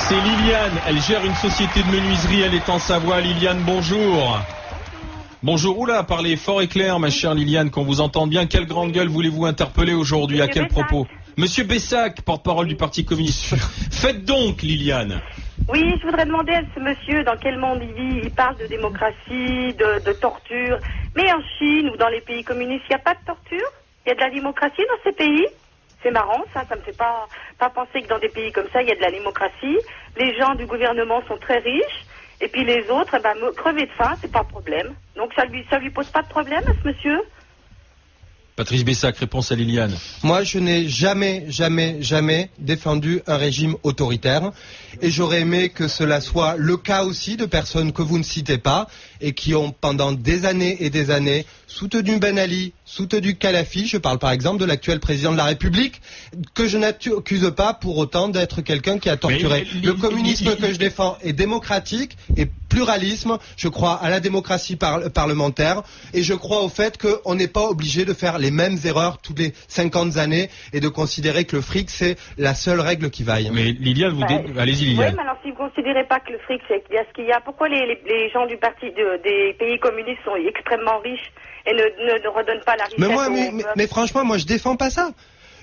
C'est Liliane, elle gère une société de menuiserie, elle est en Savoie. Liliane, bonjour. Bonjour, oula, parlez fort et clair, ma chère Liliane, qu'on vous entende bien. Quelle grande gueule voulez-vous interpeller aujourd'hui? À quel propos? Monsieur Bessac, porte-parole du Parti communiste. Faites donc, Liliane. Oui, je voudrais demander à ce monsieur dans quel monde il vit. Il parle de démocratie, de torture. Mais en Chine ou dans les pays communistes, il n'y a pas de torture? Il y a de la démocratie dans ces pays? C'est marrant, ça me fait pas penser que dans des pays comme ça, il y a de la démocratie. Les gens du gouvernement sont très riches. Et puis les autres, crever de faim, c'est pas un problème. Donc ça lui pose pas de problème à ce monsieur? Patrice Bessac, réponse à Liliane. Moi, je n'ai jamais défendu un régime autoritaire. Et j'aurais aimé que cela soit le cas aussi de personnes que vous ne citez pas et qui ont pendant des années et des années soutenu Ben Ali, soutenu Kadhafi. Je parle par exemple de l'actuel président de la République, que je n'accuse pas pour autant d'être quelqu'un qui a torturé. Le communisme que je défends est démocratique et pluralisme. Je crois à la démocratie parlementaire et je crois au fait qu'on n'est pas obligé de faire les mêmes erreurs toutes les 50 années et de considérer que le fric c'est la seule règle qui vaille. Mais Liliane, allez-y Liliane. Oui, mais alors si vous ne considérez pas que le fric c'est bien ce qu'il y a, pourquoi les gens du parti des pays communistes sont extrêmement riches et ne redonnent pas la richesse mais franchement, moi je défends pas ça.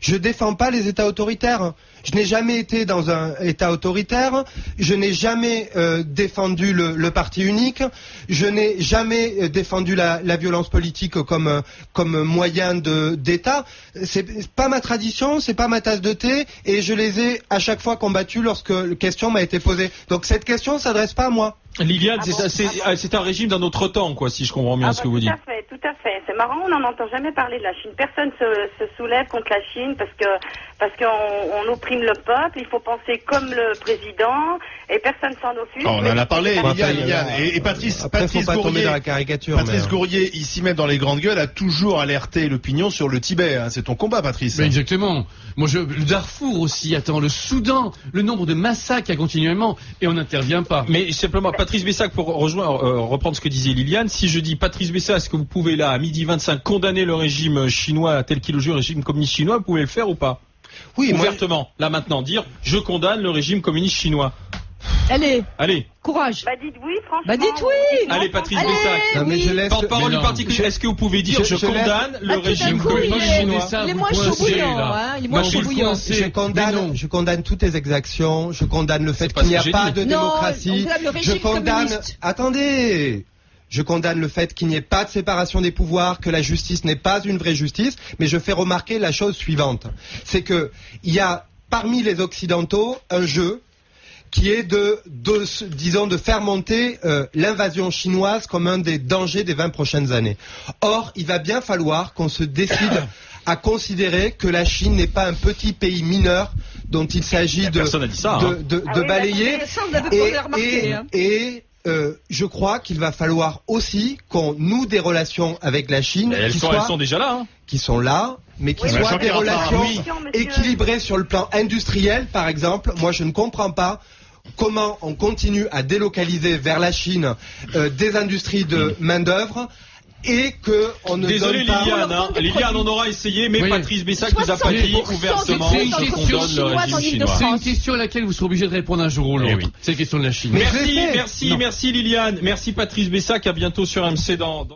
Je défends pas les États autoritaires. Je n'ai jamais été dans un État autoritaire. Je n'ai jamais défendu le parti unique. Je n'ai jamais défendu la violence politique comme moyen d'État. C'est pas ma tradition, c'est pas ma tasse de thé, et je les ai à chaque fois combattus lorsque la question m'a été posée. Donc cette question s'adresse pas à moi. Liliane, c'est un régime d'un autre temps, quoi, si je comprends bien ce que vous dites. Tout à fait. C'est marrant, on n'en entend jamais parler de la Chine. Personne se soulève contre la Chine parce qu'on opprime le peuple. Il faut penser comme le président et personne s'en occupe. On en a parlé, Liliane. Et Patrice Gourier, ici même dans les grandes gueules, a toujours alerté l'opinion sur le Tibet. Hein. C'est ton combat, Patrice. Mais exactement. Le Darfour aussi, le Soudan, le nombre de massacres continuellement, et on n'intervient pas. Mais simplement, Patrice Bessac, pour reprendre ce que disait Liliane, si je dis Patrice Bessac, est-ce que vous pouvez là, à midi 25, condamner le régime chinois tel qu'il le joue, le régime communiste chinois, vous pouvez le faire ou pas? Oui, ouvertement, là maintenant, dire je condamne le régime communiste chinois. Allez, Courage. courage. Dites oui, franchement. Dites oui. Allez, Patrice Bessac. Non, mais je laisse... Porte-parole du Parti communiste, est-ce que vous pouvez dire je condamne le régime communiste chinois? Il est moins chaud bouillant, il est moins chaud bouillant. Je condamne toutes les exactions, je condamne le fait qu'il n'y a pas de démocratie. Je condamne... Attendez. Je condamne le fait qu'il n'y ait pas de séparation des pouvoirs, que la justice n'est pas une vraie justice, mais je fais remarquer la chose suivante. C'est que il y a parmi les Occidentaux un jeu qui est de faire monter l'invasion chinoise comme un des dangers des 20 prochaines années. Or, il va bien falloir qu'on se décide à considérer que la Chine n'est pas un petit pays mineur dont il s'agit de balayer. Je crois qu'il va falloir aussi qu'on noue des relations avec la Chine. Elles sont déjà là. Hein. Qui sont là, mais qui soient des relations équilibrées sur le plan industriel, par exemple. Moi, je ne comprends pas comment on continue à délocaliser vers la Chine des industries de main-d'œuvre. Et qu'on ne Désolé donne pas... Liliane, on aura essayé, mais oui. Patrice Bessac nous a pas dit ouvertement qu'on donne le régime chinois. C'est une question à laquelle vous serez obligé de répondre un jour ou l'autre. Oui. C'est la question de la Chine. Merci Liliane. Merci Patrice Bessac. À bientôt sur MC dans...